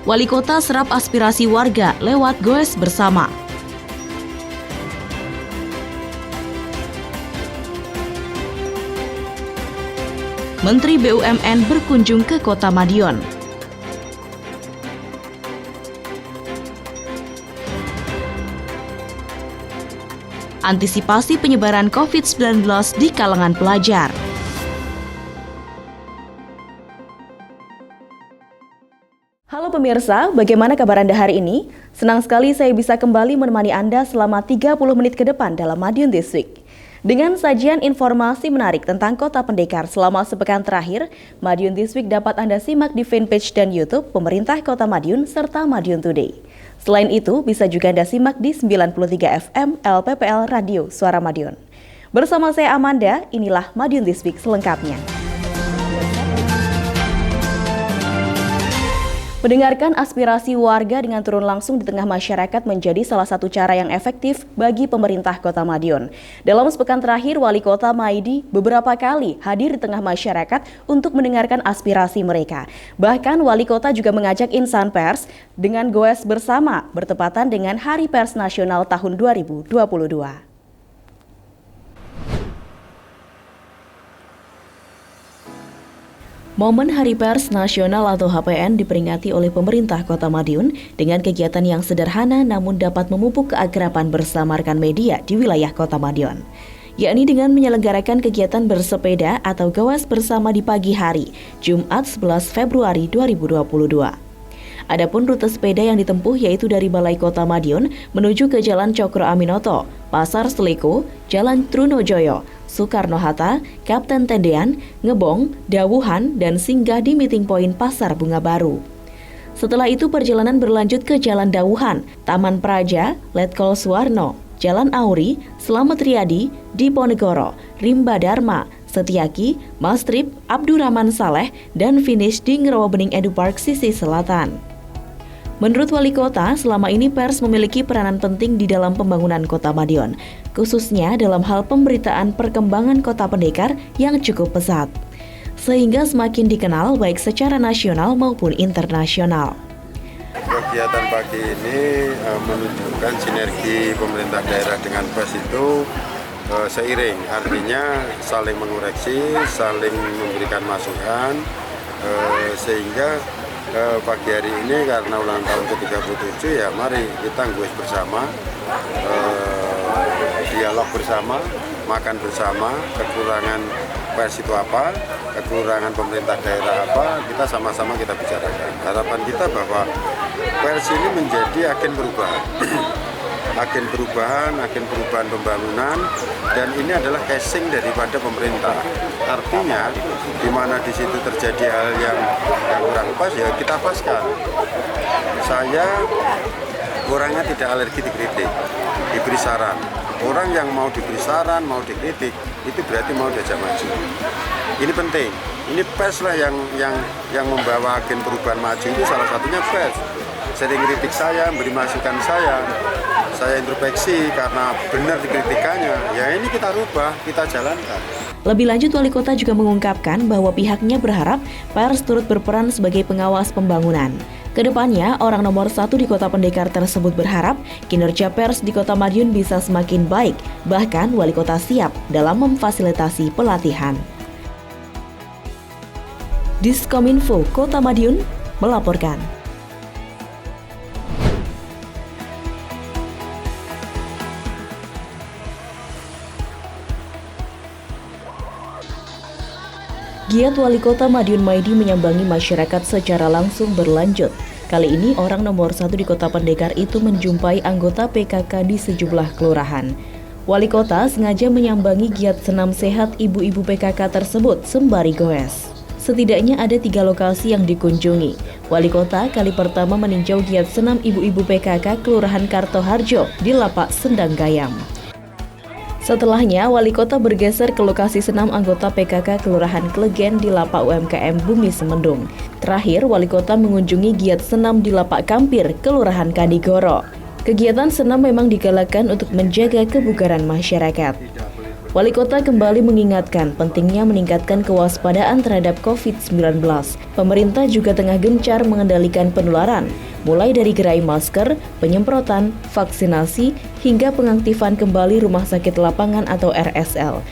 Wali Kota serap aspirasi warga lewat goes bersama. Menteri BUMN berkunjung ke Kota Madiun. Antisipasi penyebaran COVID-19 di kalangan pelajar. Halo pemirsa, bagaimana kabar Anda hari ini? Senang sekali saya bisa kembali menemani Anda selama 30 menit ke depan dalam Madiun This Week. Dengan sajian informasi menarik tentang Kota Pendekar selama sepekan terakhir, Madiun This Week dapat Anda simak di fanpage dan YouTube Pemerintah Kota Madiun serta Madiun Today. Selain itu, bisa juga Anda simak di 93 FM LPPL Radio Suara Madiun. Bersama saya Amanda, inilah Madiun This Week selengkapnya. Mendengarkan aspirasi warga dengan turun langsung di tengah masyarakat menjadi salah satu cara yang efektif bagi pemerintah Kota Madiun. Dalam sepekan terakhir, Wali Kota Maidi beberapa kali hadir di tengah masyarakat untuk mendengarkan aspirasi mereka. Bahkan Wali Kota juga mengajak insan pers dengan goes bersama bertepatan dengan Hari Pers Nasional tahun 2022. Momen Hari Pers Nasional atau HPN diperingati oleh pemerintah Kota Madiun dengan kegiatan yang sederhana namun dapat memupuk keakraban bersama rekan media di wilayah Kota Madiun, yakni dengan menyelenggarakan kegiatan bersepeda atau goes bersama di pagi hari, Jumat 11 Februari 2022. Adapun rute sepeda yang ditempuh yaitu dari Balai Kota Madiun menuju ke Jalan Cokro Aminoto, Pasar Seleko, Jalan Trunojoyo, Soekarno-Hatta, Kapten Tendean, Ngebong, Dawuhan, dan singgah di Meeting Point Pasar Bunga Baru. Setelah itu perjalanan berlanjut ke Jalan Dawuhan, Taman Praja, Letkol Suwarno, Jalan Auri, Slamet Riyadi, Diponegoro, Rimba Dharma, Setiaki, Mastrip, Abdurrahman Saleh, dan finish di Ngerowobening Edu Park sisi selatan. Menurut Wali Kota, selama ini pers memiliki peranan penting di dalam pembangunan Kota Madiun, khususnya dalam hal pemberitaan perkembangan Kota Pendekar yang cukup pesat, sehingga semakin dikenal baik secara nasional maupun internasional. Kegiatan pagi ini menunjukkan sinergi pemerintah daerah dengan pers itu seiring, artinya saling mengoreksi, saling memberikan masukan, sehingga pagi hari ini karena ulang tahun ke-37 ya mari kita goes bersama, dialog bersama, makan bersama, kekurangan pers itu apa, kekurangan pemerintah daerah apa, kita sama-sama kita bicarakan. Harapan kita bahwa pers ini menjadi agen perubahan. Agen perubahan pembangunan, dan ini adalah casing daripada pemerintah. Artinya di mana di situ terjadi hal yang kurang pas ya kita paskan. Saya orangnya tidak alergi dikritik, diberi saran. Orang yang mau diberi saran, mau dikritik, itu berarti mau diajak maju. Ini penting. Ini pers lah yang membawa agen perubahan maju, itu salah satunya pers. Sering kritik saya, beri masukan saya introspeksi karena benar dikritikannya, ya ini kita rubah, kita jalankan. Lebih lanjut, Wali Kota juga mengungkapkan bahwa pihaknya berharap pers turut berperan sebagai pengawas pembangunan. Kedepannya, orang nomor 1 di Kota Pendekar tersebut berharap kinerja pers di Kota Madiun bisa semakin baik, bahkan Wali Kota siap dalam memfasilitasi pelatihan. Diskominfo Kota Madiun melaporkan. Giat Wali Kota Madiun Maidi menyambangi masyarakat secara langsung berlanjut. Kali ini orang nomor 1 di Kota Pendekar itu menjumpai anggota PKK di sejumlah kelurahan. Wali Kota sengaja menyambangi giat senam sehat ibu-ibu PKK tersebut sembari goes. Setidaknya ada 3 lokasi yang dikunjungi. Wali Kota kali pertama meninjau giat senam ibu-ibu PKK Kelurahan Kartoharjo di Lapak Sendang Gayam. Setelahnya, Wali Kota bergeser ke lokasi senam anggota PKK Kelurahan Klegen di Lapak UMKM Bumi Semendung. Terakhir, Wali Kota mengunjungi giat senam di Lapak Kampir, Kelurahan Kandigoro. Kegiatan senam memang digalakkan untuk menjaga kebugaran masyarakat. Wali Kota kembali mengingatkan pentingnya meningkatkan kewaspadaan terhadap COVID-19. Pemerintah juga tengah gencar mengendalikan penularan, mulai dari gerai masker, penyemprotan, vaksinasi, hingga pengaktifan kembali rumah sakit lapangan atau RSL.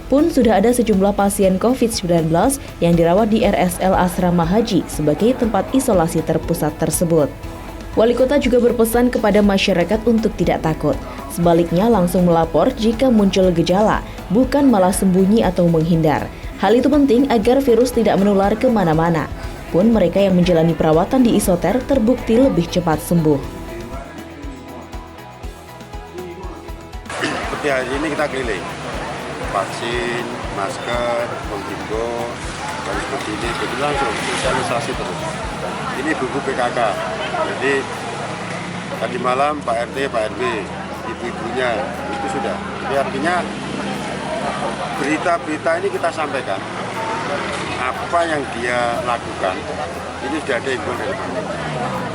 Pun sudah ada sejumlah pasien COVID-19 yang dirawat di RSL Asrama Haji sebagai tempat isolasi terpusat tersebut. Wali Kota juga berpesan kepada masyarakat untuk tidak takut. Sebaliknya langsung melapor jika muncul gejala, bukan malah sembunyi atau menghindar. Hal itu penting agar virus tidak menular kemana-mana. Pun mereka yang menjalani perawatan di isoter terbukti lebih cepat sembuh. Seperti hari ini kita keliling, vaksin, masker, menghimbau, dan seperti ini, jadi langsung sosialisasi terus. Ini buku PKK, jadi tadi malam Pak RT, Pak RW, ibu-ibunya, itu sudah. Jadi artinya berita-berita ini kita sampaikan, apa yang dia lakukan, ini sudah ada imbauan dari pemerintah,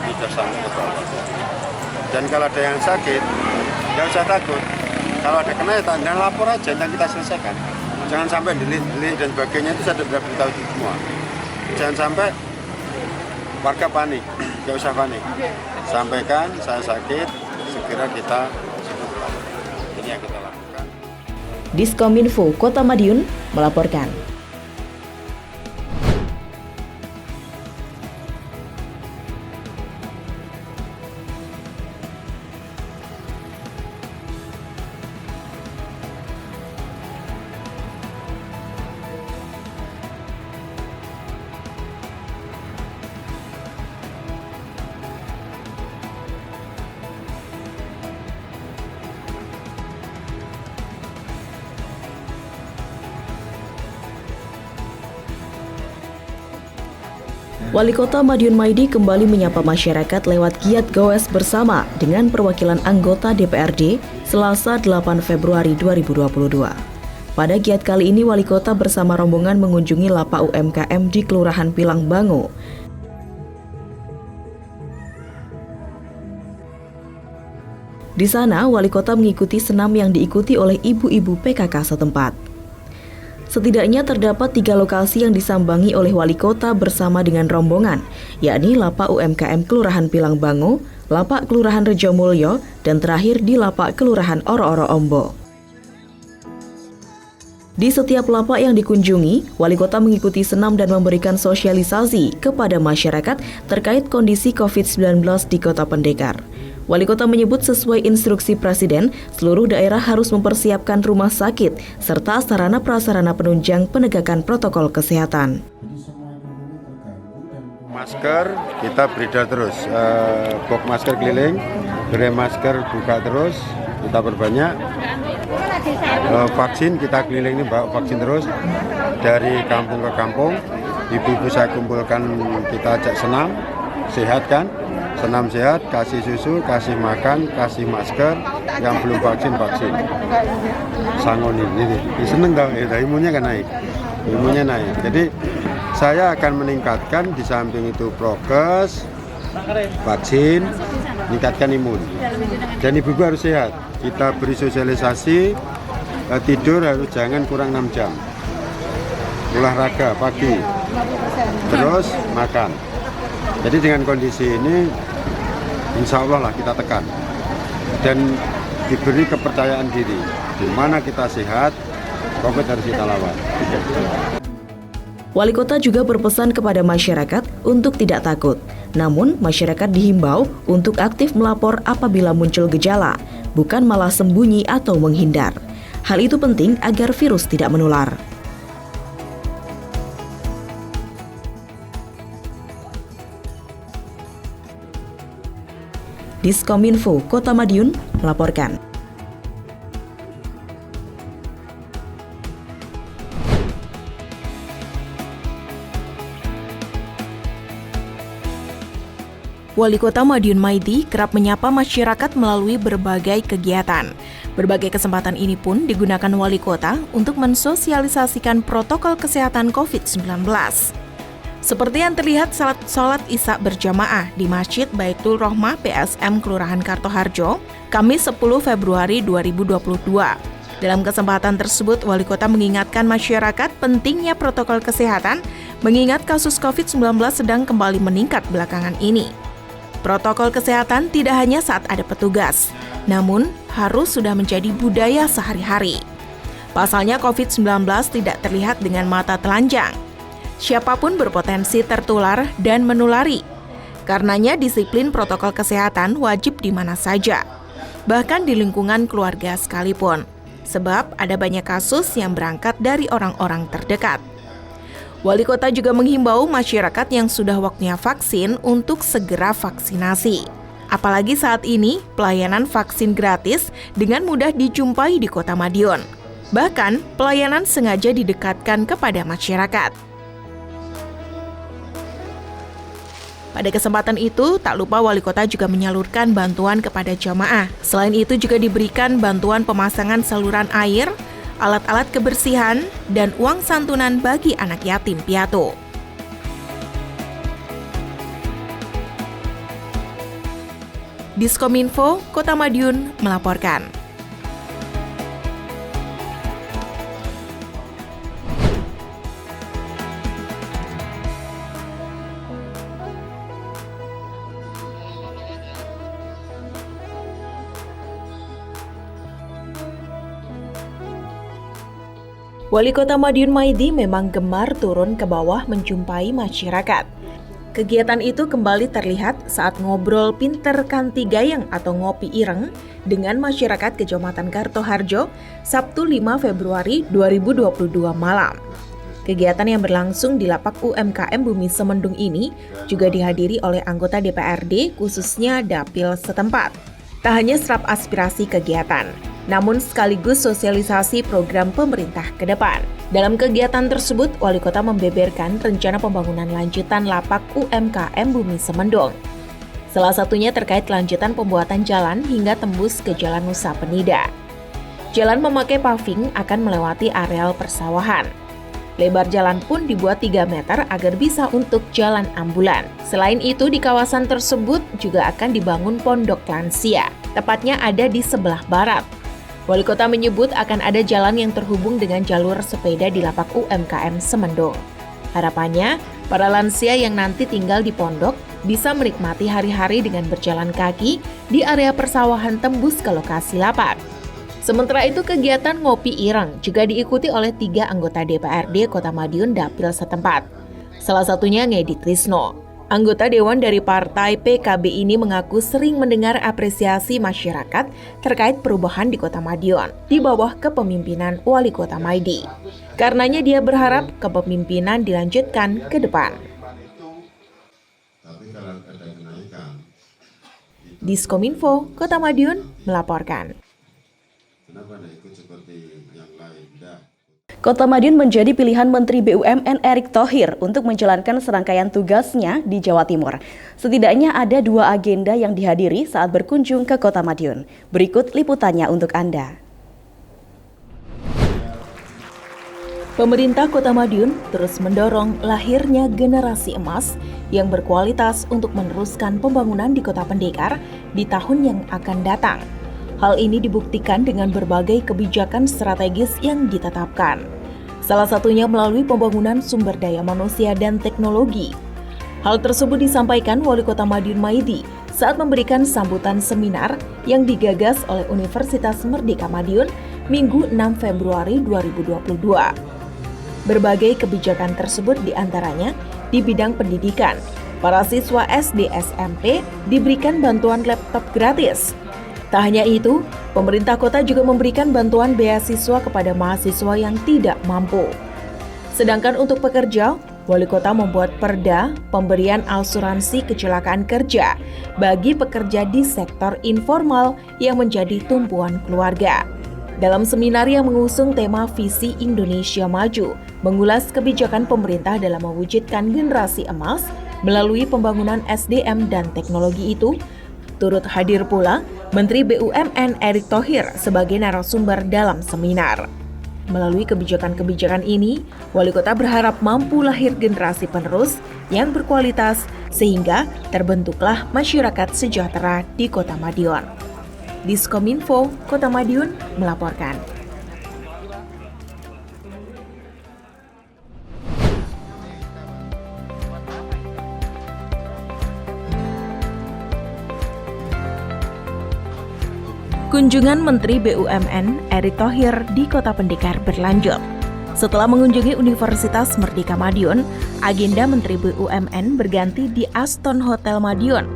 ini sudah sampai ke bawah. Dan kalau ada yang sakit, nggak usah takut. Kalau ada kena ya tanda lapor aja, dan kita selesaikan. Jangan sampai delay dan sebagainya, itu saya sudah beritahu semua. Jangan sampai warga panik, nggak usah panik. Sampaikan, saya sakit, segera kita sembuhkan. Ini yang kita lakukan. Diskominfo Kota Madiun melaporkan. Wali Kota Madiun Maidi kembali menyapa masyarakat lewat giat Goes Bersama dengan perwakilan anggota DPRD Selasa 8 Februari 2022. Pada giat kali ini, Wali Kota bersama rombongan mengunjungi lapak UMKM di Kelurahan Pilang Bango. Di sana, Wali Kota mengikuti senam yang diikuti oleh ibu-ibu PKK setempat. Setidaknya terdapat 3 lokasi yang disambangi oleh Wali Kota bersama dengan rombongan, yakni lapak UMKM Kelurahan Pilang Bango, lapak Kelurahan Rejomulyo, dan terakhir di lapak Kelurahan Oro-Oro Ombo. Di setiap lapak yang dikunjungi, Wali Kota mengikuti senam dan memberikan sosialisasi kepada masyarakat terkait kondisi COVID-19 di Kota Pendekar. Wali Kota menyebut sesuai instruksi Presiden, seluruh daerah harus mempersiapkan rumah sakit serta sarana prasarana penunjang penegakan protokol kesehatan. Masker kita beredar terus, box masker keliling, gerai masker buka terus, kita perbanyak. Vaksin kita keliling ini bawa vaksin terus dari kampung ke kampung. Ibu-ibu saya kumpulkan, kita ajak senam, sehat kan? Senam sehat, kasih susu, kasih makan, kasih masker, yang belum vaksin. Sangon ini seneng dong, imunnya kan naik. Jadi saya akan meningkatkan di samping itu prokes, vaksin, meningkatkan imun. Dan ibu harus sehat. Kita beri sosialisasi, tidur harus jangan kurang 6 jam. Olahraga pagi, terus makan. Jadi dengan kondisi ini, insya Allah lah kita tekan dan diberi kepercayaan diri. Di mana kita sehat, COVID harus kita lawan. Wali Kota juga berpesan kepada masyarakat untuk tidak takut. Namun, masyarakat dihimbau untuk aktif melapor apabila muncul gejala, bukan malah sembunyi atau menghindar. Hal itu penting agar virus tidak menular. Diskominfo Kota Madiun melaporkan. Wali Kota Madiun Maidi kerap menyapa masyarakat melalui berbagai kegiatan. Berbagai kesempatan ini pun digunakan Wali Kota untuk mensosialisasikan protokol kesehatan COVID-19. Seperti yang terlihat saat sholat Isya berjamaah di Masjid Baitul Rohmah PSM Kelurahan Kartoharjo, Kamis 10 Februari 2022. Dalam kesempatan tersebut, Wali Kota mengingatkan masyarakat pentingnya protokol kesehatan mengingat kasus COVID-19 sedang kembali meningkat belakangan ini. Protokol kesehatan tidak hanya saat ada petugas, namun harus sudah menjadi budaya sehari-hari. Pasalnya COVID-19 tidak terlihat dengan mata telanjang. Siapapun berpotensi tertular dan menulari. Karenanya disiplin protokol kesehatan wajib di mana saja, bahkan di lingkungan keluarga sekalipun. Sebab ada banyak kasus yang berangkat dari orang-orang terdekat. Wali Kota juga menghimbau masyarakat yang sudah waktunya vaksin untuk segera vaksinasi. Apalagi saat ini, pelayanan vaksin gratis dengan mudah dijumpai di Kota Madiun. Bahkan, pelayanan sengaja didekatkan kepada masyarakat. Pada kesempatan itu, tak lupa Wali Kota juga menyalurkan bantuan kepada jamaah. Selain itu juga diberikan bantuan pemasangan saluran air, alat-alat kebersihan, dan uang santunan bagi anak yatim piatu. Diskominfo, Kota Madiun melaporkan. Wali Kota Madiun Maidi memang gemar turun ke bawah menjumpai masyarakat. Kegiatan itu kembali terlihat saat ngobrol pinter Kanti Gayeng atau ngopi ireng dengan masyarakat Kecamatan Kartoharjo, Sabtu 5 Februari 2022 malam. Kegiatan yang berlangsung di lapak UMKM Bumi Semendung ini juga dihadiri oleh anggota DPRD khususnya Dapil setempat. Tak hanya serap aspirasi kegiatan, namun sekaligus sosialisasi program pemerintah ke depan. Dalam kegiatan tersebut, Wali Kota membeberkan rencana pembangunan lanjutan lapak UMKM Bumi Semendung. Salah satunya terkait lanjutan pembuatan jalan hingga tembus ke Jalan Nusa Penida. Jalan memakai paving akan melewati areal persawahan. Lebar jalan pun dibuat 3 meter agar bisa untuk jalan ambulan. Selain itu, di kawasan tersebut juga akan dibangun pondok lansia, tepatnya ada di sebelah barat. Wali Kota menyebut akan ada jalan yang terhubung dengan jalur sepeda di lapak UMKM Semendung. Harapannya, para lansia yang nanti tinggal di pondok bisa menikmati hari-hari dengan berjalan kaki di area persawahan tembus ke lokasi lapak. Sementara itu, kegiatan ngopi ireng juga diikuti oleh 3 anggota DPRD Kota Madiun Dapil setempat. Salah satunya Ngedi Trisno. Anggota Dewan dari Partai PKB ini mengaku sering mendengar apresiasi masyarakat terkait perubahan di Kota Madiun di bawah kepemimpinan Wali Kota Maidi. Karenanya dia berharap kepemimpinan dilanjutkan ke depan. Diskominfo, Kota Madiun melaporkan. Kota Madiun menjadi pilihan Menteri BUMN Erick Thohir untuk menjalankan serangkaian tugasnya di Jawa Timur. Setidaknya ada 2 agenda yang dihadiri saat berkunjung ke Kota Madiun. Berikut liputannya untuk Anda. Pemerintah Kota Madiun terus mendorong lahirnya generasi emas yang berkualitas untuk meneruskan pembangunan di Kota Pendekar di tahun yang akan datang. Hal ini dibuktikan dengan berbagai kebijakan strategis yang ditetapkan. Salah satunya melalui pembangunan sumber daya manusia dan teknologi. Hal tersebut disampaikan Wali Kota Madiun Maidi saat memberikan sambutan seminar yang digagas oleh Universitas Merdeka Madiun Minggu 6 Februari 2022. Berbagai kebijakan tersebut diantaranya di bidang pendidikan. Para siswa SD SMP diberikan bantuan laptop gratis. Tak hanya itu, pemerintah kota juga memberikan bantuan beasiswa kepada mahasiswa yang tidak mampu. Sedangkan untuk pekerja, Wali Kota membuat perda pemberian asuransi kecelakaan kerja bagi pekerja di sektor informal yang menjadi tumpuan keluarga. Dalam seminar yang mengusung tema Visi Indonesia Maju, mengulas kebijakan pemerintah dalam mewujudkan generasi emas melalui pembangunan SDM dan teknologi itu, turut hadir pula Menteri BUMN Erick Thohir sebagai narasumber dalam seminar. Melalui kebijakan-kebijakan ini, Wali Kota berharap mampu lahir generasi penerus yang berkualitas sehingga terbentuklah masyarakat sejahtera di Kota Madiun. Diskominfo, Kota Madiun melaporkan. Kunjungan Menteri BUMN Erick Thohir di Kota Pendekar berlanjut. Setelah mengunjungi Universitas Merdeka Madiun, agenda Menteri BUMN berganti di Aston Hotel Madiun.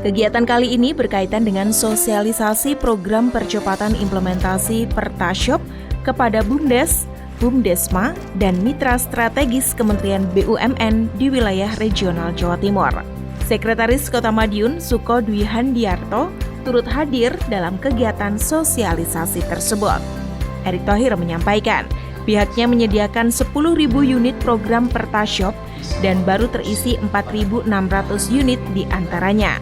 Kegiatan kali ini berkaitan dengan sosialisasi program percepatan implementasi Pertashop kepada BUMDes, BUMDesma, dan mitra strategis Kementerian BUMN di wilayah regional Jawa Timur. Sekretaris Kota Madiun, Suko Dwi Handiarto, turut hadir dalam kegiatan sosialisasi tersebut. Erick Thohir menyampaikan, pihaknya menyediakan 10.000 unit program Pertashop dan baru terisi 4.600 unit di antaranya.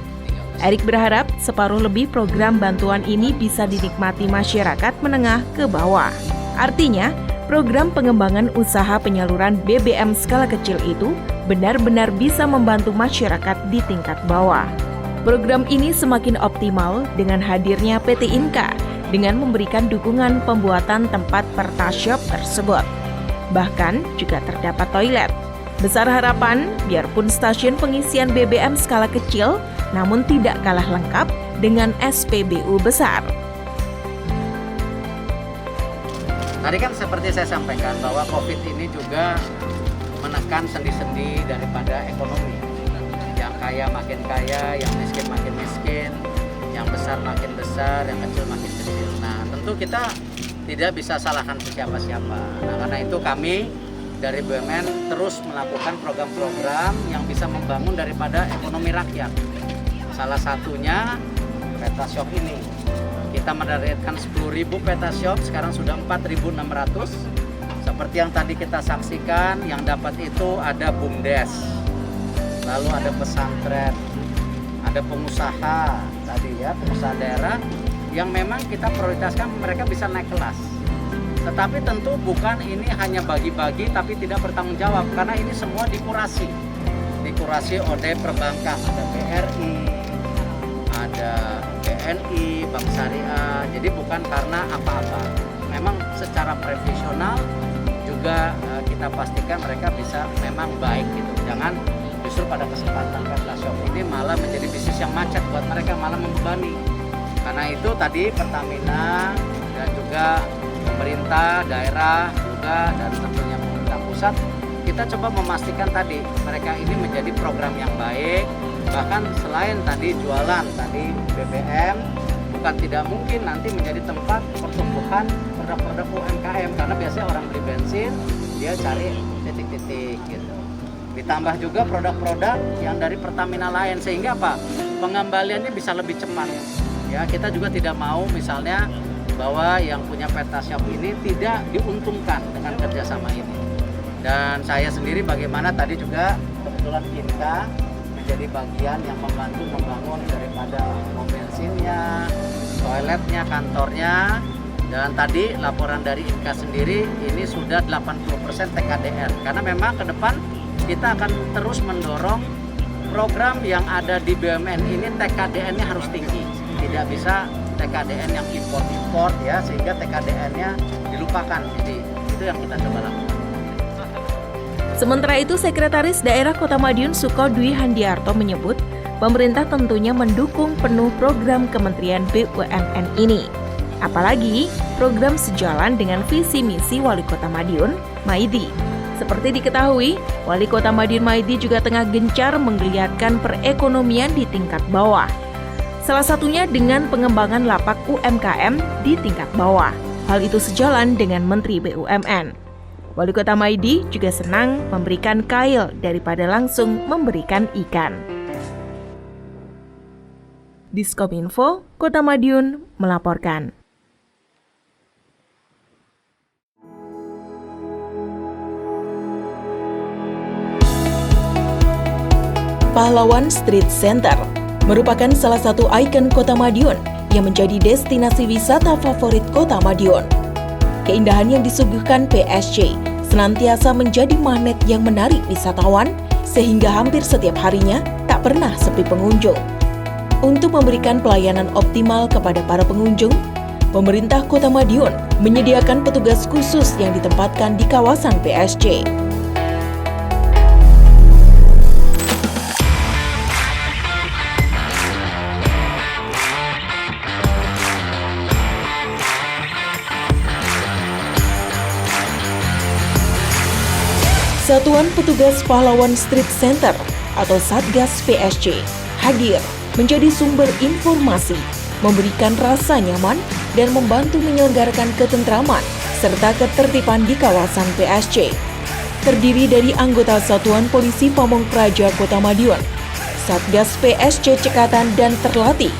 Erick berharap separuh lebih program bantuan ini bisa dinikmati masyarakat menengah ke bawah. Artinya, program pengembangan usaha penyaluran BBM skala kecil itu benar-benar bisa membantu masyarakat di tingkat bawah. Program ini semakin optimal dengan hadirnya PT Inka dengan memberikan dukungan pembuatan tempat Pertashop tersebut. Bahkan juga terdapat toilet. Besar harapan, biarpun stasiun pengisian BBM skala kecil, namun tidak kalah lengkap dengan SPBU besar. Tadi kan seperti saya sampaikan bahwa COVID ini juga menekan sendi-sendi daripada ekonomi. Yang kaya makin kaya, yang miskin makin miskin, yang besar makin besar, yang kecil makin kecil. Nah, tentu kita tidak bisa salahkan siapa-siapa. Nah, karena itu kami dari BUMN terus melakukan program-program yang bisa membangun daripada ekonomi rakyat. Salah satunya Pertashop ini. Kita menargetkan 10.000 Pertashop, sekarang sudah 4.600. Seperti yang tadi kita saksikan, yang dapat itu ada BUMDes, lalu ada pesantren, ada pengusaha tadi ya, pengusaha daerah yang memang kita prioritaskan mereka bisa naik kelas. Tetapi tentu bukan ini hanya bagi-bagi tapi tidak bertanggung jawab, karena ini semua dikurasi oleh perbankan, ada BRI, ada BNI, Bank Syariah. Jadi bukan karena apa-apa, memang secara profesional juga kita pastikan mereka bisa memang baik gitu. Jangan justru pada kesempatan Pertashop ini malah menjadi bisnis yang macet buat mereka, malah membebani. Karena itu tadi Pertamina dan juga pemerintah daerah juga dan tentunya pemerintah pusat, kita coba memastikan tadi mereka ini menjadi program yang baik. Bahkan selain tadi jualan tadi BBM, bukan tidak mungkin nanti menjadi tempat pertumbuhan produk-produk UMKM, karena biasanya orang beli bensin dia cari titik-titik gitu. Ditambah juga produk-produk yang dari Pertamina lain, sehingga apa? Pengembaliannya bisa lebih cepat. Ya, kita juga tidak mau misalnya bahwa yang punya Pertashop ini tidak diuntungkan dengan kerjasama ini. Dan saya sendiri bagaimana tadi juga kebetulan Inka menjadi bagian yang membantu membangun daripada pom bensinnya, toiletnya, kantornya. Dan tadi laporan dari Inka sendiri ini sudah 80% TKDN. Karena memang ke depan kita akan terus mendorong program yang ada di BUMN ini TKDN-nya harus tinggi. Tidak bisa TKDN yang import-import ya, sehingga TKDN-nya dilupakan. Jadi itu yang kita coba lakukan. Sementara itu, Sekretaris Daerah Kota Madiun Suko Dwi Handiarto menyebut, pemerintah tentunya mendukung penuh program Kementerian BUMN ini. Apalagi program sejalan dengan visi misi Wali Kota Madiun, Maidi. Seperti diketahui, Wali Kota Madiun Maidi juga tengah gencar menggeliatkan perekonomian di tingkat bawah. Salah satunya dengan pengembangan lapak UMKM di tingkat bawah. Hal itu sejalan dengan Menteri BUMN. Wali Kota Maidi juga senang memberikan kail daripada langsung memberikan ikan. Diskominfo, Kota Madiun melaporkan. Pahlawan Street Center merupakan salah satu ikon Kota Madiun yang menjadi destinasi wisata favorit Kota Madiun. Keindahan yang disuguhkan PSG senantiasa menjadi magnet yang menarik wisatawan, sehingga hampir setiap harinya tak pernah sepi pengunjung. Untuk memberikan pelayanan optimal kepada para pengunjung, pemerintah Kota Madiun menyediakan petugas khusus yang ditempatkan di kawasan PSG. Satuan Petugas Pahlawan Street Center atau Satgas PSG hadir menjadi sumber informasi, memberikan rasa nyaman dan membantu menyelenggarakan ketentraman serta ketertiban di kawasan PSG. Terdiri dari anggota Satuan Polisi Pamong Praja Kota Madiun, Satgas PSG cekatan dan terlatih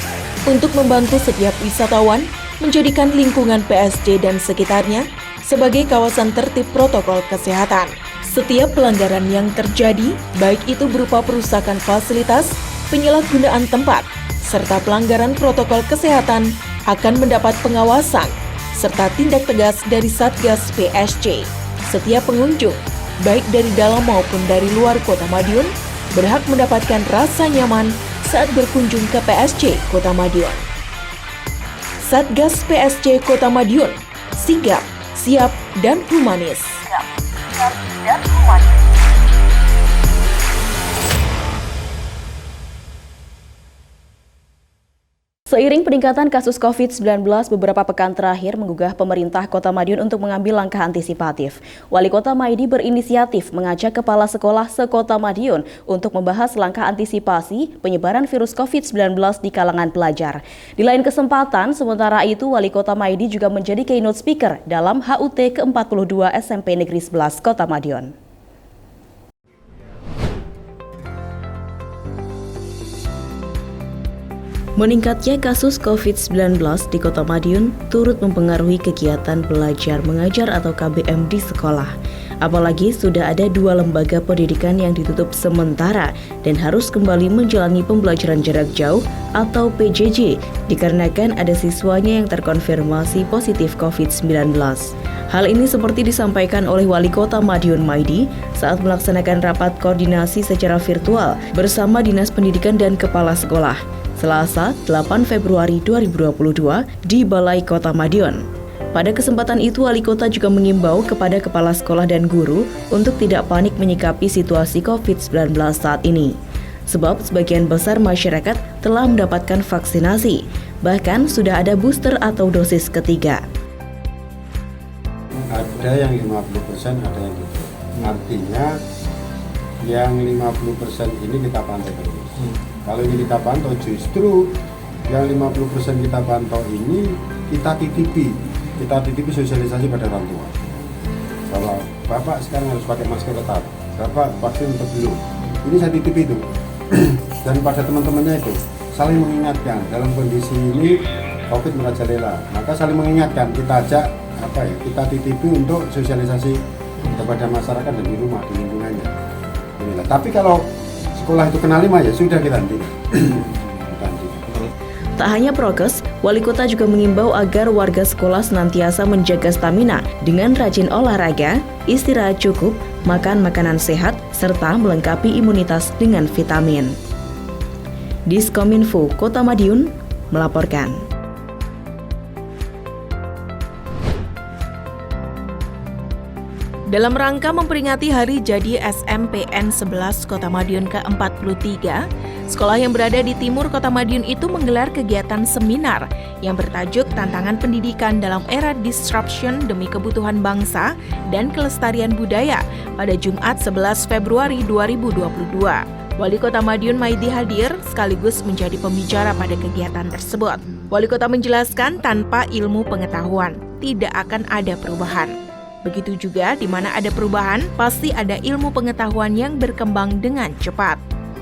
untuk membantu setiap wisatawan menjadikan lingkungan PSG dan sekitarnya sebagai kawasan tertib protokol kesehatan. Setiap pelanggaran yang terjadi, baik itu berupa perusakan fasilitas, penyalahgunaan tempat, serta pelanggaran protokol kesehatan akan mendapat pengawasan serta tindak tegas dari Satgas PSG. Setiap pengunjung, baik dari dalam maupun dari luar Kota Madiun, berhak mendapatkan rasa nyaman saat berkunjung ke PSG Kota Madiun. Satgas PSG Kota Madiun, sigap, siap, dan humanis. Seiring peningkatan kasus COVID-19 beberapa pekan terakhir menggugah pemerintah Kota Madiun untuk mengambil langkah antisipatif. Wali Kota Maidi berinisiatif mengajak kepala sekolah se-Kota Madiun untuk membahas langkah antisipasi penyebaran virus COVID-19 di kalangan pelajar. Di lain kesempatan, sementara itu Wali Kota Maidi juga menjadi keynote speaker dalam HUT ke-42 SMP Negeri 11 Kota Madiun. Meningkatnya kasus COVID-19 di Kota Madiun turut mempengaruhi kegiatan belajar mengajar atau KBM di sekolah. Apalagi sudah ada 2 lembaga pendidikan yang ditutup sementara dan harus kembali menjalani pembelajaran jarak jauh atau PJJ dikarenakan ada siswanya yang terkonfirmasi positif COVID-19. Hal ini seperti disampaikan oleh Wali Kota Madiun Maidi saat melaksanakan rapat koordinasi secara virtual bersama Dinas Pendidikan dan Kepala Sekolah Selasa 8 Februari 2022 di Balai Kota Madiun. Pada kesempatan itu, Wali Kota juga mengimbau kepada kepala sekolah dan guru untuk tidak panik menyikapi situasi COVID-19 saat ini. Sebab sebagian besar masyarakat telah mendapatkan vaksinasi, bahkan sudah ada booster atau dosis ketiga. Ada yang 50%, ada yang gitu. Artinya yang 50% ini kita pantau terus. Kalau ini kita pantau, justru yang 50% kita pantau ini kita titipi sosialisasi pada orang tua. Bahwa Bapak sekarang harus pakai masker tetap, Bapak vaksin untuk belum. Ini saya titipi itu. Dan pada teman-temannya itu saling mengingatkan dalam kondisi ini COVID merajalela. Maka saling mengingatkan, kita ajak kita titipi untuk sosialisasi kepada masyarakat dan di rumah, di lingkungannya. Inilah. Tapi kalau sekolah itu kena 5 ya sudah kita hentikan. Tak hanya prokes, Wali Kota juga mengimbau agar warga sekolah senantiasa menjaga stamina dengan rajin olahraga, istirahat cukup, makan makanan sehat, serta melengkapi imunitas dengan vitamin. Diskominfo Kota Madiun melaporkan. Dalam rangka memperingati Hari Jadi SMPN 11 Kota Madiun ke-43, sekolah yang berada di timur Kota Madiun itu menggelar kegiatan seminar yang bertajuk Tantangan Pendidikan dalam Era Disruption Demi Kebutuhan Bangsa dan Kelestarian Budaya pada Jumat 11 Februari 2022. Wali Kota Madiun Maidi hadir sekaligus menjadi pembicara pada kegiatan tersebut. Wali Kota menjelaskan tanpa ilmu pengetahuan tidak akan ada perubahan. Begitu juga di mana ada perubahan, pasti ada ilmu pengetahuan yang berkembang dengan cepat.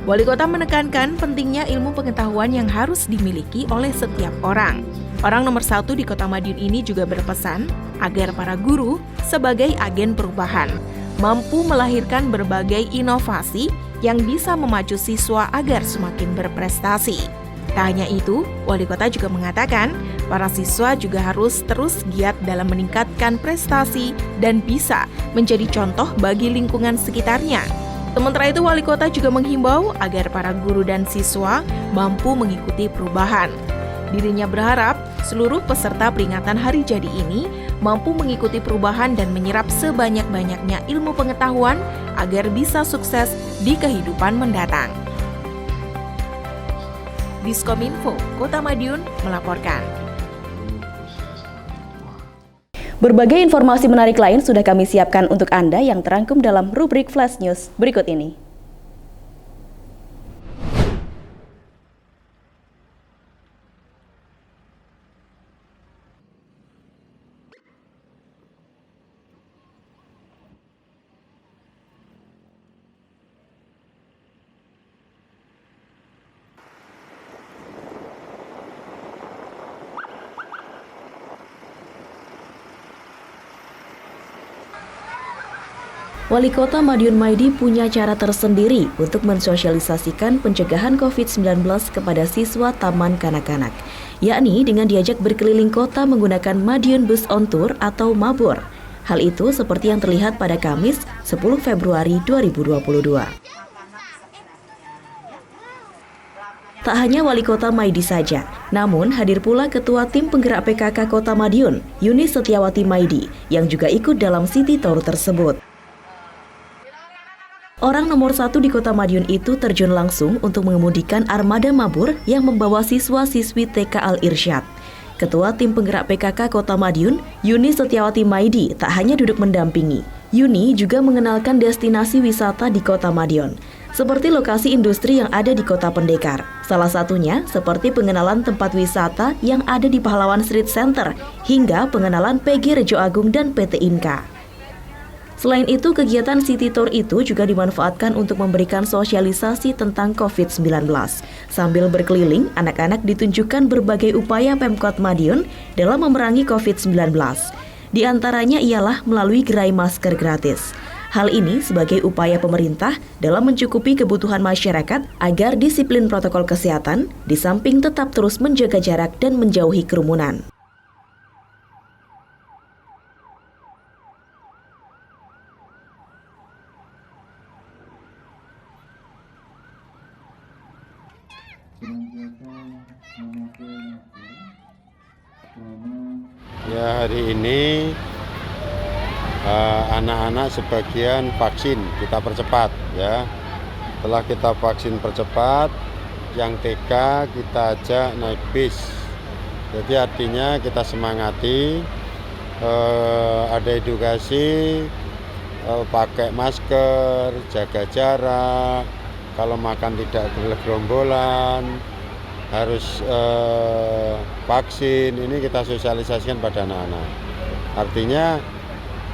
Wali Kota menekankan pentingnya ilmu pengetahuan yang harus dimiliki oleh setiap orang. Orang nomor 1 di Kota Madiun ini juga berpesan agar para guru sebagai agen perubahan mampu melahirkan berbagai inovasi yang bisa memacu siswa agar semakin berprestasi. Tak hanya itu, Wali Kota juga mengatakan para siswa juga harus terus giat dalam meningkatkan prestasi dan bisa menjadi contoh bagi lingkungan sekitarnya. Sementara itu, Wali Kota juga menghimbau agar para guru dan siswa mampu mengikuti perubahan. Dirinya berharap seluruh peserta peringatan Hari Jadi ini mampu mengikuti perubahan dan menyerap sebanyak-banyaknya ilmu pengetahuan agar bisa sukses di kehidupan mendatang. Diskominfo Kota Madiun melaporkan. Berbagai informasi menarik lain sudah kami siapkan untuk Anda yang terangkum dalam rubrik Flash News berikut ini. Wali Kota Madiun Maidi punya cara tersendiri untuk mensosialisasikan pencegahan COVID-19 kepada siswa taman kanak-kanak, yakni dengan diajak berkeliling kota menggunakan Madiun Bus on Tour atau Mabur. Hal itu seperti yang terlihat pada Kamis 10 Februari 2022. Tak hanya Wali Kota Maidi saja, namun hadir pula Ketua Tim Penggerak PKK Kota Madiun, Yuni Setiawati Maidi, yang juga ikut dalam City Tour tersebut. Orang nomor 1 di Kota Madiun itu terjun langsung untuk mengemudikan armada Mabur yang membawa siswa-siswi TK Al-Irsyad. Ketua Tim Penggerak PKK Kota Madiun, Yuni Setiawati Maidi, tak hanya duduk mendampingi. Yuni juga mengenalkan destinasi wisata di Kota Madiun, seperti lokasi industri yang ada di Kota Pendekar. Salah satunya seperti pengenalan tempat wisata yang ada di Pahlawan Street Center, hingga pengenalan PG Rejo Agung dan PT Inka. Selain itu, kegiatan City Tour itu juga dimanfaatkan untuk memberikan sosialisasi tentang COVID-19. Sambil berkeliling, anak-anak ditunjukkan berbagai upaya Pemkot Madiun dalam memerangi COVID-19. Di antaranya ialah melalui gerai masker gratis. Hal ini sebagai upaya pemerintah dalam mencukupi kebutuhan masyarakat agar disiplin protokol kesehatan, di samping tetap terus menjaga jarak dan menjauhi kerumunan. Ya, hari ini anak-anak sebagian vaksin kita percepat ya. Setelah kita vaksin percepat, yang TK kita ajak naik bis. Jadi artinya kita semangati, ada edukasi, pakai masker, jaga jarak, kalau makan tidak bergerombolan, harus vaksin. Ini kita sosialisasikan pada anak-anak. Artinya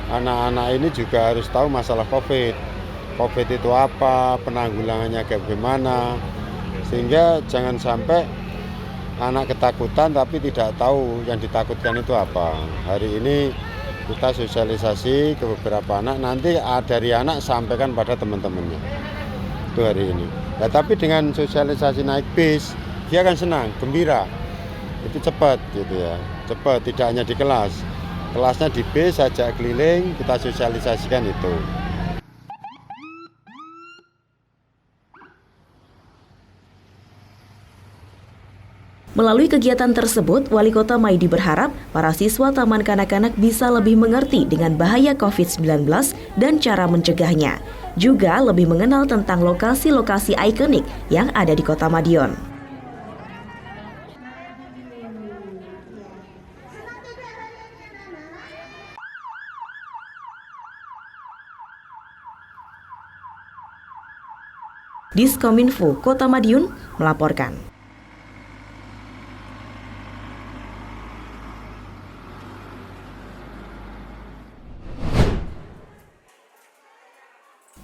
anak-anak ini juga harus tahu masalah COVID. COVID itu apa, penanggulangannya bagaimana, sehingga jangan sampai anak ketakutan tapi tidak tahu yang ditakutkan itu apa. Hari ini kita sosialisasi ke beberapa anak, nanti dari anak sampaikan pada teman-temannya. Itu hari ini. Nah, tapi dengan sosialisasi naik bis, dia akan senang, gembira. Itu cepat gitu ya. Cepat, tidak hanya di kelas. Kelasnya di bis, ajak keliling, kita sosialisasikan itu. Melalui kegiatan tersebut, Wali Kota Maidi berharap para siswa Taman Kanak-Kanak bisa lebih mengerti dengan bahaya COVID-19 dan cara mencegahnya. Juga lebih mengenal tentang lokasi-lokasi ikonik yang ada di Kota Madiun. Diskominfo Kota Madiun melaporkan.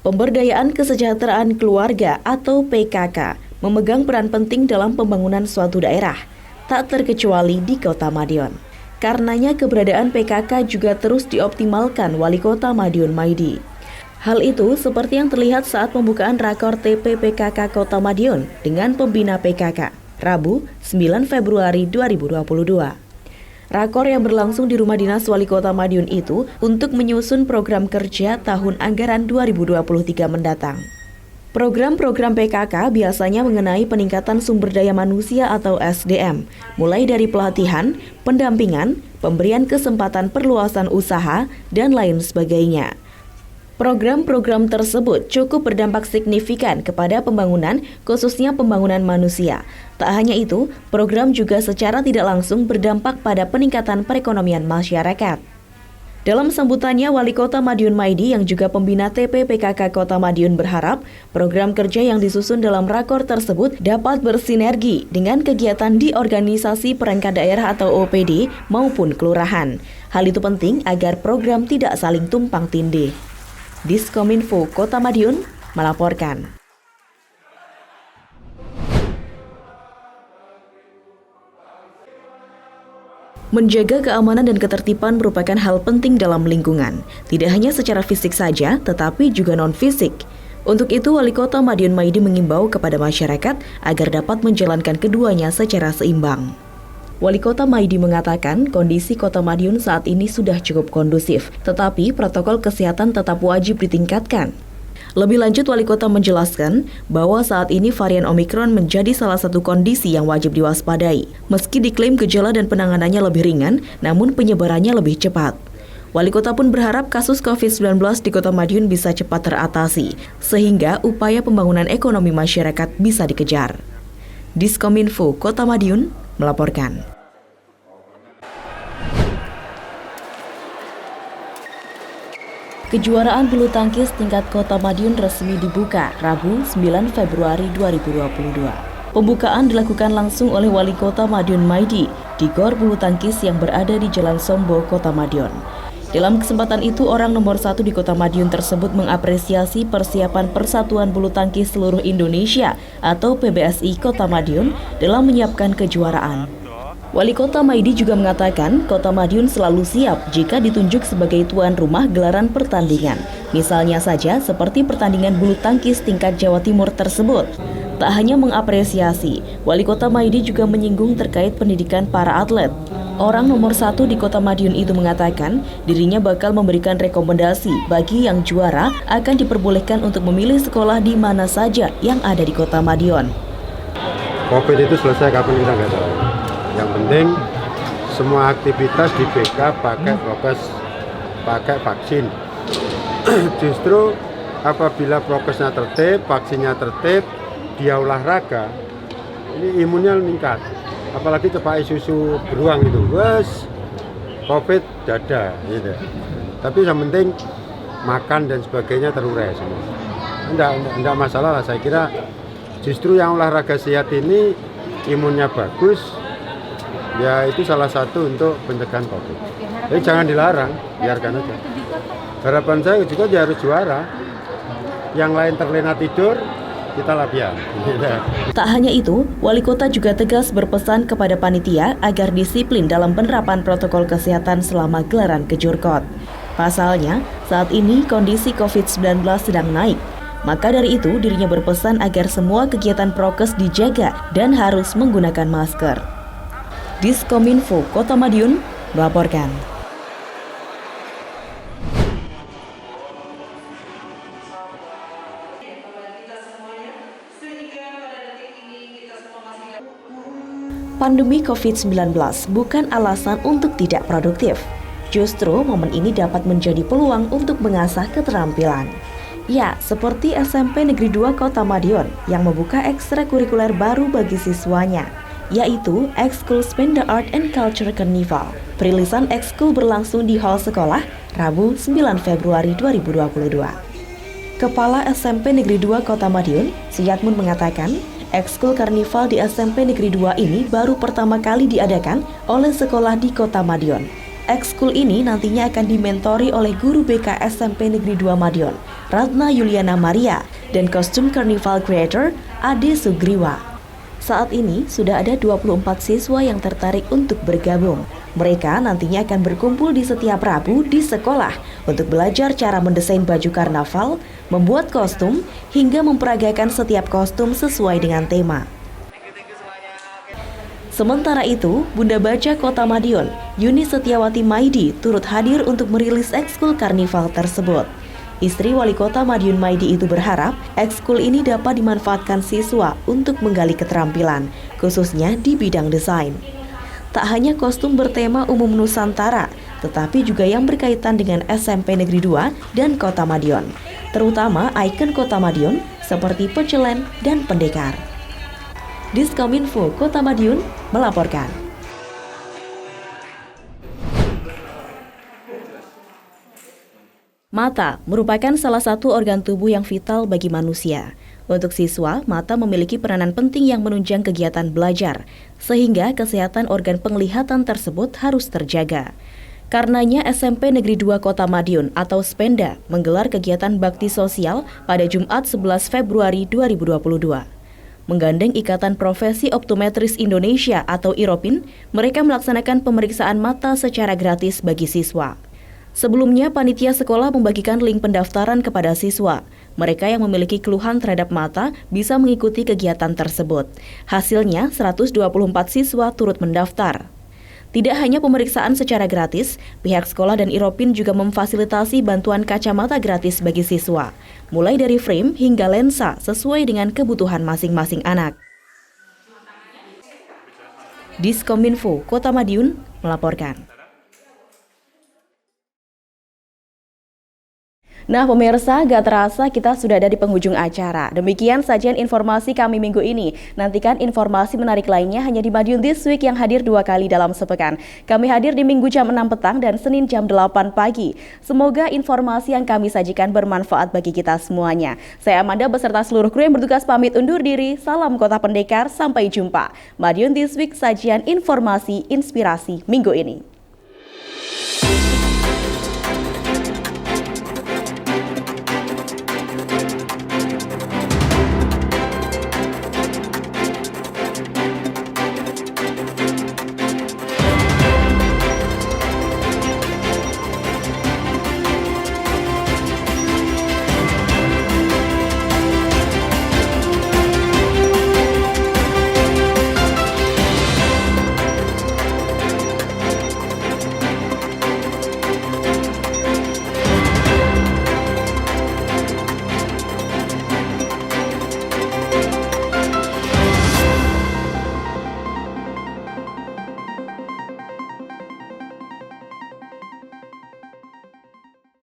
Pemberdayaan Kesejahteraan Keluarga atau PKK memegang peran penting dalam pembangunan suatu daerah, tak terkecuali di Kota Madiun. Karenanya keberadaan PKK juga terus dioptimalkan Wali Kota Madiun Maidi. Hal itu seperti yang terlihat saat pembukaan Rakor TP PKK Kota Madiun dengan pembina PKK, Rabu 9 Februari 2022. Rakor yang berlangsung di Rumah Dinas Wali Kota Madiun itu untuk menyusun program kerja tahun anggaran 2023 mendatang. Program-program PKK biasanya mengenai peningkatan sumber daya manusia atau SDM, mulai dari pelatihan, pendampingan, pemberian kesempatan perluasan usaha, dan lain sebagainya. Program-program tersebut cukup berdampak signifikan kepada pembangunan, khususnya pembangunan manusia. Tak hanya itu, program juga secara tidak langsung berdampak pada peningkatan perekonomian masyarakat. Dalam sambutannya, Wali Kota Madiun Maidi yang juga pembina TP PKK Kota Madiun berharap program kerja yang disusun dalam rakor tersebut dapat bersinergi dengan kegiatan di organisasi perangkat daerah atau OPD maupun kelurahan. Hal itu penting agar program tidak saling tumpang tindih. Diskominfo Kota Madiun melaporkan. Menjaga keamanan dan ketertiban merupakan hal penting dalam lingkungan, tidak hanya secara fisik saja, tetapi juga non-fisik. Untuk itu, Wali Kota Madiun Maidi mengimbau kepada masyarakat agar dapat menjalankan keduanya secara seimbang. Wali Kota Maidi mengatakan kondisi Kota Madiun saat ini sudah cukup kondusif, tetapi protokol kesehatan tetap wajib ditingkatkan. Lebih lanjut, Wali Kota menjelaskan bahwa saat ini varian Omikron menjadi salah satu kondisi yang wajib diwaspadai. Meski diklaim gejala dan penanganannya lebih ringan, namun penyebarannya lebih cepat. Wali Kota pun berharap kasus COVID-19 di Kota Madiun bisa cepat teratasi, sehingga upaya pembangunan ekonomi masyarakat bisa dikejar. Diskominfo Kota Madiun melaporkan. Kejuaraan bulu tangkis tingkat Kota Madiun resmi dibuka Rabu 9 Februari 2022. Pembukaan dilakukan langsung oleh Wali Kota Madiun Maidi di Gor Bulu Tangkis yang berada di Jalan Sombo, Kota Madiun. Dalam kesempatan itu, orang nomor 1 di Kota Madiun tersebut mengapresiasi persiapan Persatuan Bulu Tangkis Seluruh Indonesia atau PBSI Kota Madiun dalam menyiapkan kejuaraan. Wali Kota Maidi juga mengatakan Kota Madiun selalu siap jika ditunjuk sebagai tuan rumah gelaran pertandingan. Misalnya saja seperti pertandingan bulu tangkis tingkat Jawa Timur tersebut. Tak hanya mengapresiasi, Wali Kota Maidi juga menyinggung terkait pendidikan para atlet. Orang nomor 1 di Kota Madiun itu mengatakan dirinya bakal memberikan rekomendasi bagi yang juara akan diperbolehkan untuk memilih sekolah di mana saja yang ada di Kota Madiun. Covid itu selesai kapan kita nggak tahu. Yang penting semua aktivitas di backup pakai prokes, pakai vaksin. Justru apabila prokesnya tertib, vaksinnya tertib, dia olahraga, ini imunnya meningkat. Apalagi cepat susu beruang itu, wes Covid dada, gitu. Tapi yang penting makan dan sebagainya terurai semua. Enggak masalah lah, saya kira justru yang olahraga sehat ini imunnya bagus. Ya itu salah satu untuk pencegahan Covid. Jadi jangan dilarang, biarkan aja. Harapan saya juga dia harus juara. Yang lain terlena tidur, kita latihan. Tak hanya itu, Wali Kota juga tegas berpesan kepada panitia agar disiplin dalam penerapan protokol kesehatan selama gelaran Kejurkot. Pasalnya, saat ini kondisi COVID-19 sedang naik. Maka dari itu, dirinya berpesan agar semua kegiatan prokes dijaga dan harus menggunakan masker. Diskominfo Kota Madiun melaporkan. Pandemi COVID-19 bukan alasan untuk tidak produktif. Justru momen ini dapat menjadi peluang untuk mengasah keterampilan. Ya, seperti SMP Negeri 2 Kota Madiun yang membuka ekstrakurikuler baru bagi siswanya, yaitu Ekskul Spend the Art and Culture Carnival. Perilisan ekskul berlangsung di hall sekolah Rabu 9 Februari 2022. Kepala SMP Negeri 2 Kota Madiun, Suyatmun mengatakan, ekskul karnival di SMP Negeri 2 ini baru pertama kali diadakan oleh sekolah di Kota Madiun. Ekskul ini nantinya akan dimentori oleh guru BK SMP Negeri 2 Madiun, Ratna Yuliana Maria, dan kostum karnival creator Ade Sugriwa. Saat ini sudah ada 24 siswa yang tertarik untuk bergabung. Mereka nantinya akan berkumpul di setiap Rabu di sekolah untuk belajar cara mendesain baju karnaval, membuat kostum, hingga memperagakan setiap kostum sesuai dengan tema. Sementara itu, Bunda Baca Kota Madiun, Yuni Setiawati Maidi, turut hadir untuk merilis ekskul karnival tersebut. Istri Wali Kota Madiun Maidi itu berharap ekskul ini dapat dimanfaatkan siswa untuk menggali keterampilan, khususnya di bidang desain. Tak hanya kostum bertema umum Nusantara, tetapi juga yang berkaitan dengan SMP Negeri 2 dan Kota Madiun, terutama ikon Kota Madiun seperti pecelen dan pendekar. Diskominfo Kota Madiun melaporkan. Mata merupakan salah satu organ tubuh yang vital bagi manusia. Untuk siswa, mata memiliki peranan penting yang menunjang kegiatan belajar, sehingga kesehatan organ penglihatan tersebut harus terjaga. Karenanya SMP Negeri 2 Kota Madiun atau SPENDA menggelar kegiatan bakti sosial pada Jumat 11 Februari 2022. Menggandeng Ikatan Profesi Optometris Indonesia atau IROPIN, mereka melaksanakan pemeriksaan mata secara gratis bagi siswa. Sebelumnya, panitia sekolah membagikan link pendaftaran kepada siswa. Mereka yang memiliki keluhan terhadap mata bisa mengikuti kegiatan tersebut. Hasilnya, 124 siswa turut mendaftar. Tidak hanya pemeriksaan secara gratis, pihak sekolah dan IROPIN juga memfasilitasi bantuan kacamata gratis bagi siswa, mulai dari frame hingga lensa sesuai dengan kebutuhan masing-masing anak. Diskominfo Kota Madiun melaporkan. Nah pemirsa, gak terasa kita sudah ada di penghujung acara. Demikian sajian informasi kami minggu ini. Nantikan informasi menarik lainnya hanya di Madiun This Week yang hadir 2 kali dalam sepekan. Kami hadir di Minggu jam 6 petang dan Senin jam 8 pagi. Semoga informasi yang kami sajikan bermanfaat bagi kita semuanya. Saya Amanda beserta seluruh kru yang bertugas pamit undur diri. Salam Kota Pendekar, sampai jumpa. Madiun This Week, sajian informasi inspirasi minggu ini.